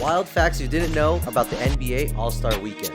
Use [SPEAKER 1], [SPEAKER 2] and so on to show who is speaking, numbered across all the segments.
[SPEAKER 1] Wild facts you didn't know about the NBA All-Star Weekend.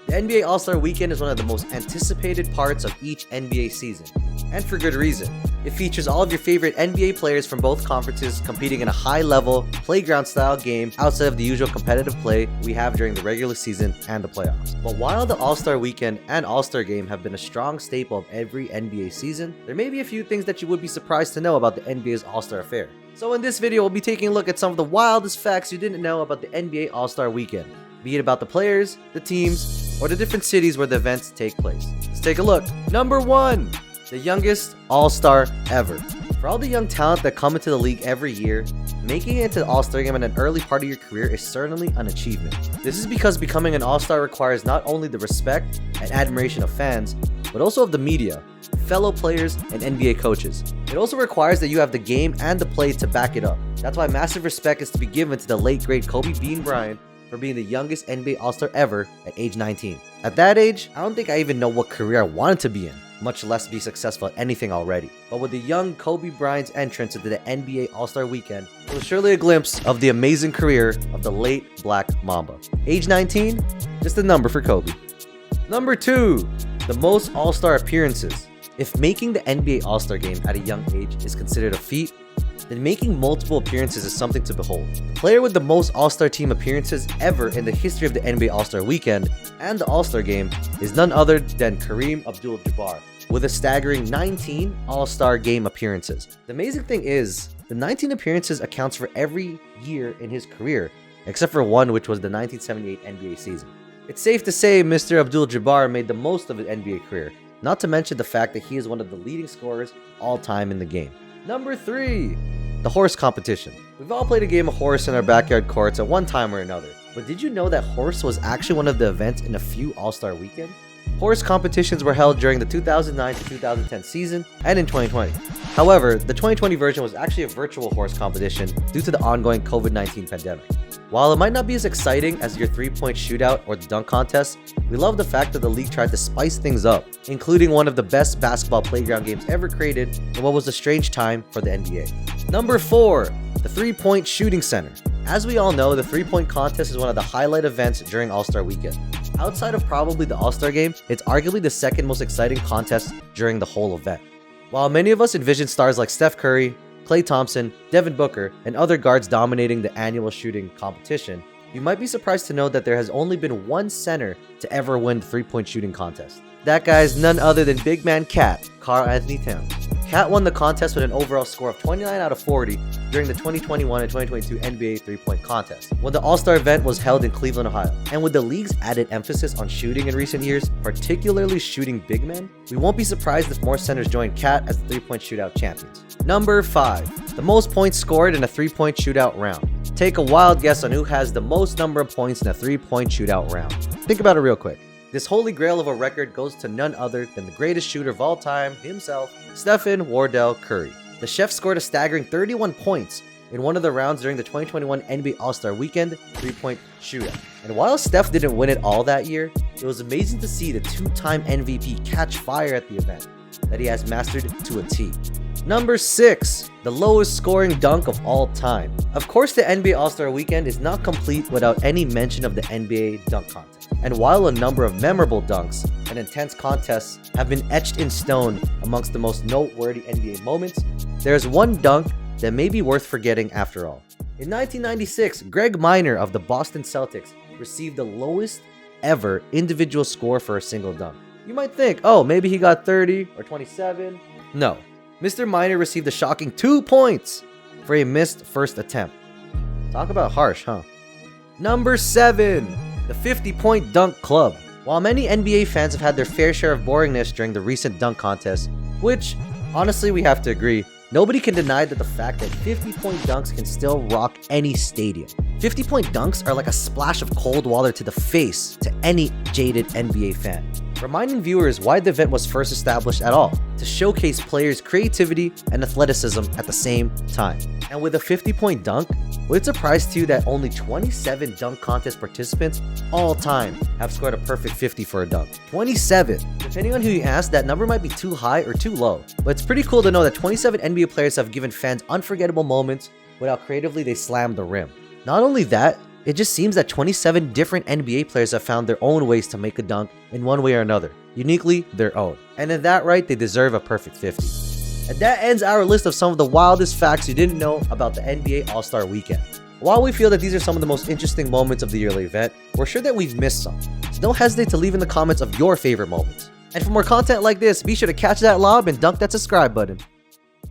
[SPEAKER 1] The NBA All-Star Weekend is one of the most anticipated parts of each NBA season, and for good reason. It features all of your favorite NBA players from both conferences competing in a high-level, playground-style game outside of the usual competitive play we have during the regular season and the playoffs. But while the All-Star Weekend and All-Star Game have been a strong staple of every NBA season, there may be a few things that you would be surprised to know about the NBA's All-Star Affair. So in this video, we'll be taking a look at some of the wildest facts you didn't know about the NBA All-Star Weekend, be it about the players, the teams, or the different cities where the events take place. Let's take a look. Number 1. The youngest All-Star ever. For all the young talent that come into the league every year, making it to the All-Star Game in an early part of your career is certainly an achievement. This is because becoming an All-Star requires not only the respect and admiration of fans, but also of the media, fellow players, and NBA coaches. It also requires that you have the game and the play to back it up. That's why massive respect is to be given to the late great Kobe Bean Bryant for being the youngest NBA All-Star ever at age 19. At that age, I don't think I even know what career I wanted to be in, much less be successful at anything already. But with the young Kobe Bryant's entrance into the NBA All-Star Weekend, it was surely a glimpse of the amazing career of the late Black Mamba. Age 19, just a number for Kobe. Number 2, the most All-Star appearances. If making the NBA All-Star Game at a young age is considered a feat, then making multiple appearances is something to behold. The player with the most All-Star team appearances ever in the history of the NBA All-Star Weekend and the All-Star Game is none other than Kareem Abdul-Jabbar, with a staggering 19 All-Star Game appearances. The amazing thing is, the 19 appearances accounts for every year in his career, except for one, which was the 1978 NBA season. It's safe to say Mr. Abdul-Jabbar made the most of his NBA career, not to mention the fact that he is one of the leading scorers all time in the game. Number 3, the horse competition. We've all played a game of horse in our backyard courts at one time or another, but did you know that horse was actually one of the events in a few All-Star weekends? Horse competitions were held during the 2009 to 2010 season and in 2020. However, the 2020 version was actually a virtual horse competition due to the ongoing COVID-19 pandemic. While it might not be as exciting as your 3-point shootout or the dunk contest, we love the fact that the league tried to spice things up, including one of the best basketball playground games ever created in what was a strange time for the NBA. Number 4, the 3-point shooting center. As we all know, the 3-point contest is one of the highlight events during All-Star Weekend. Outside of probably the All-Star Game, it's arguably the second most exciting contest during the whole event. While many of us envision stars like Steph Curry, Klay Thompson, Devin Booker, and other guards dominating the annual shooting competition, you might be surprised to know that there has only been one center to ever win the 3-point shooting contest. That guy is none other than big man Cat, Karl-Anthony Towns. Cat won the contest with an overall score of 29 out of 40 during the 2021 and 2022 NBA 3-point contest, when the All-Star event was held in Cleveland, Ohio. And with the league's added emphasis on shooting in recent years, particularly shooting big men, we won't be surprised if more centers join Cat as the 3-point shootout champions. Number 5, the most points scored in a 3-point shootout round. Take a wild guess on who has the most number of points in a 3-point shootout round. Think about it real quick. This holy grail of a record goes to none other than the greatest shooter of all time himself, Stephen Wardell Curry. The chef scored a staggering 31 points in one of the rounds during the 2021 NBA All-Star Weekend 3-point shootout. And while Steph didn't win it all that year, it was amazing to see the 2-time MVP catch fire at the event that he has mastered to a T. Number 6, the lowest scoring dunk of all time. Of course, the NBA All-Star Weekend is not complete without any mention of the NBA dunk contest. And while a number of memorable dunks and intense contests have been etched in stone amongst the most noteworthy NBA moments, there is one dunk that may be worth forgetting after all. In 1996, Greg Minor of the Boston Celtics received the lowest ever individual score for a single dunk. You might think, oh, maybe he got 30 or 27. No, Mr. Minor received a shocking 2 points for a missed first attempt. Talk about harsh, huh? Number 7, the 50-point dunk club. While many NBA fans have had their fair share of boringness during the recent dunk contest, which, honestly, we have to agree, nobody can deny that the fact that 50-point dunks can still rock any stadium. 50-point dunks are like a splash of cold water to the face to any jaded NBA fan, reminding viewers why the event was first established at all, to showcase players' creativity and athleticism at the same time. And with a 50-point dunk, Will it surprise to you that only 27 dunk contest participants all time have scored a perfect 50 for a dunk? 27! Depending on who you ask, that number might be too high or too low, but it's pretty cool to know that 27 NBA players have given fans unforgettable moments with how creatively they slammed the rim. Not only that, it just seems that 27 different NBA players have found their own ways to make a dunk in one way or another, uniquely their own. And in that right, they deserve a perfect 50. And that ends our list of some of the wildest facts you didn't know about the NBA All-Star Weekend. While we feel that these are some of the most interesting moments of the yearly event, we're sure that we've missed some. So don't hesitate to leave in the comments of your favorite moments. And for more content like this, be sure to catch that lob and dunk that subscribe button.